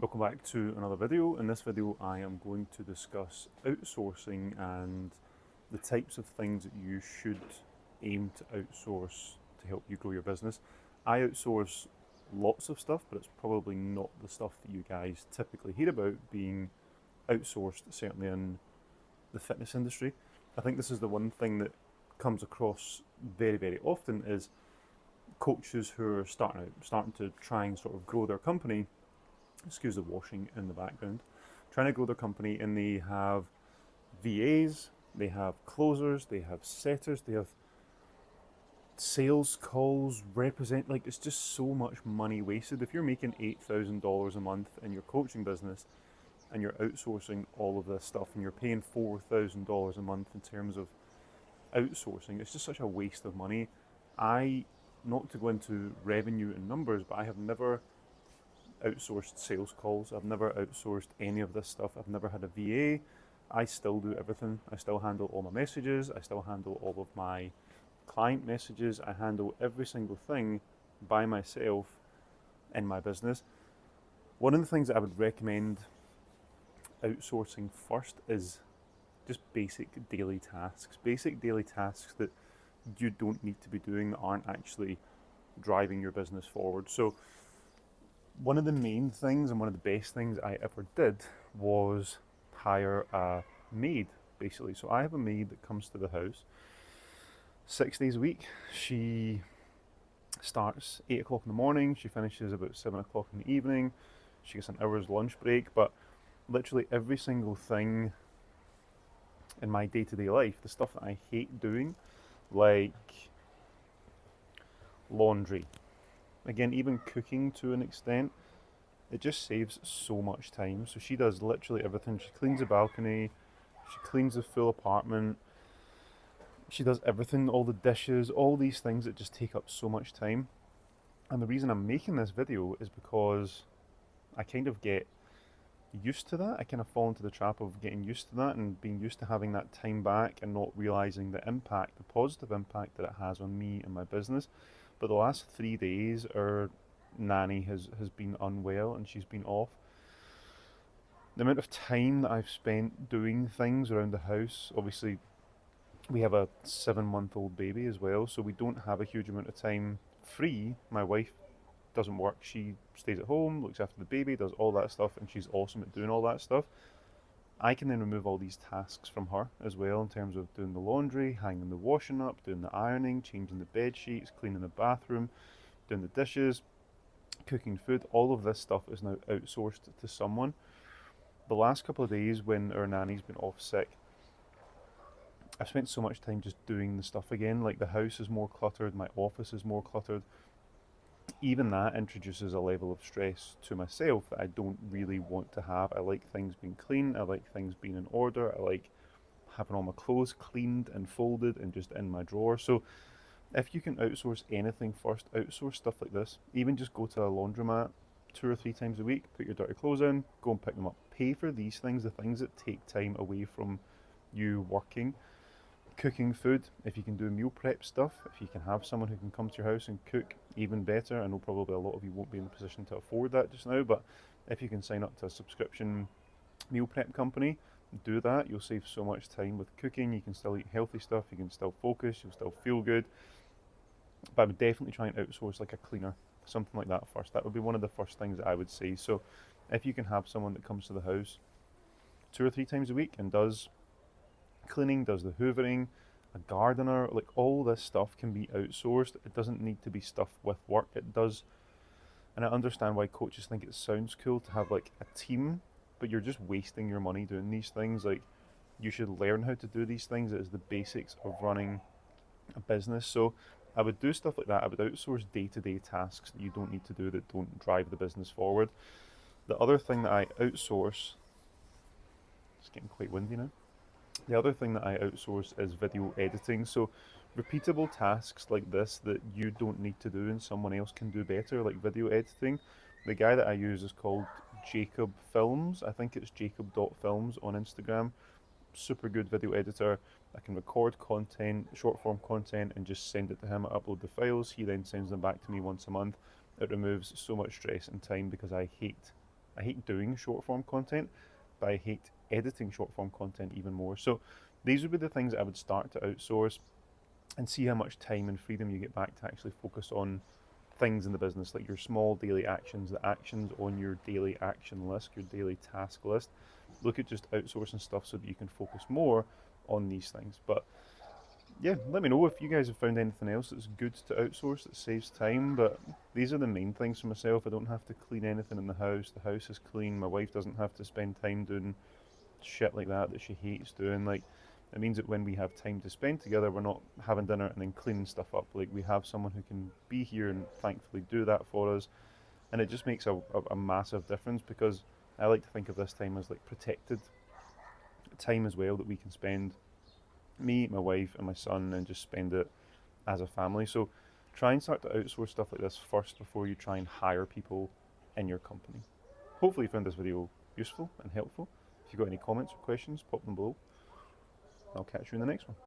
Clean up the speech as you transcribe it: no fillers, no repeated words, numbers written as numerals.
Welcome back to another video. In this video I am going to discuss outsourcing and the types of things that you should aim to outsource to help you grow your business. I outsource lots of stuff, but it's probably not the stuff that you guys typically hear about being outsourced, certainly in the fitness industry. I think this is the one thing that comes across very often is coaches who are starting to try and sort of grow their company. Excuse the washing in the background. Trying to grow their company, and they have VAs, they have closers, they have setters, they have sales calls, like it's just so much money wasted. If you're making $8,000 a month in your coaching business and you're outsourcing all of this stuff and you're paying $4,000 a month in terms of outsourcing, it's just such a waste of money. Not to go into revenue and numbers, but I have never outsourced sales calls. I've never outsourced any of this stuff. I've never had a VA. I still do everything. I still handle all my messages. I still handle all of my client messages. I handle every single thing by myself in my business. One of the things that I would recommend outsourcing first is just basic daily tasks. Basic daily tasks that you don't need to be doing, that aren't actually driving your business forward. So one of the main things and one of the best things I ever did was hire a maid, basically. So I have a maid that comes to the house 6 days a week. She starts 8 o'clock in the morning, she finishes about 7 o'clock in the evening. She gets an hour's lunch break, but literally every single thing in my day-to-day life, the stuff that I hate doing, like laundry, again, even cooking to an extent, it just saves so much time. So she does literally everything. She cleans the balcony, she cleans the full apartment, she does everything, all the dishes, all these things that just take up so much time. And the reason I'm making this video is because I kind of get used to that. I kind of fall into the trap of getting used to that and being used to having that time back and not realizing the impact, the positive impact that it has on me and my business. But the last 3 days, our nanny has been unwell and she's been off. The amount of time that I've spent doing things around the house, obviously we have a 7-month-old baby as well, so we don't have a huge amount of time free. My wife doesn't work, she stays at home, looks after the baby, does all that stuff, and she's awesome at doing all that stuff. I can then remove all these tasks from her as well, in terms of doing the laundry, hanging the washing up, doing the ironing, changing the bed sheets, cleaning the bathroom, doing the dishes, cooking food. All of this stuff is now outsourced to someone. The last couple of days when our nanny's been off sick, I've spent so much time just doing the stuff again. Like, the house is more cluttered, my office is more cluttered. Even that introduces a level of stress to myself that I don't really want to have. I like things being clean, I like things being in order, I like having all my clothes cleaned and folded and just in my drawer. So if you can outsource anything first, outsource stuff like this. Even just go to a laundromat 2 or 3 times a week, put your dirty clothes in, go and pick them up. Pay for these things, the things that take time away from you working. Cooking food, if you can do meal prep stuff, if you can have someone who can come to your house and cook, even better. I know probably a lot of you won't be in the position to afford that just now, but if you can sign up to a subscription meal prep company, do that. You'll save so much time with cooking. You can still eat healthy stuff, you can still focus, you'll still feel good. But I would definitely try and outsource like a cleaner, something like that first. That would be one of the first things that I would say. So if you can have someone that comes to the house 2 or 3 times a week and does cleaning, does the hoovering, a gardener, like all this stuff can be outsourced. It doesn't need to be stuff with work. It does, and I understand why coaches think it sounds cool to have like a team, but you're just wasting your money doing these things. Like, you should learn how to do these things. It is the basics of running a business. So I would do stuff like that. I would outsource day-to-day tasks that you don't need to do, that don't drive the business forward. The other thing that I outsource, it's getting quite windy now. The other thing that I outsource is video editing. So repeatable tasks like this that you don't need to do and someone else can do better, like video editing. The guy that I use is called Jacob Films. I think it's jacob.films on Instagram. Super good video editor. I can record content, short form content, and just send it to him. I upload the files, he then sends them back to me once a month. It removes so much stress and time because I hate I hate doing short form content, but I hate editing short form content even more. So these would be the things that I would start to outsource and see how much time and freedom you get back to actually focus on things in the business, like your small daily actions, the actions on your daily action list, your daily task list. Look at just outsourcing stuff so that you can focus more on these things. But yeah, let me know if you guys have found anything else that's good to outsource that saves time. But these are the main things for myself. I don't have to clean anything in the house. The house is clean. My wife doesn't have to spend time doing shit like that she hates doing. Like, it means that when we have time to spend together, we're not having dinner and then cleaning stuff up. Like, we have someone who can be here and thankfully do that for us, and it just makes a massive difference, because I like to think of this time as like protected time as well, that we can spend, me, my wife, and my son, and just spend it as a family. So try and start to outsource stuff like this first before you try and hire people in your company. Hopefully you found this video useful and helpful. If you've got any comments or questions, pop them below. I'll catch you in the next one.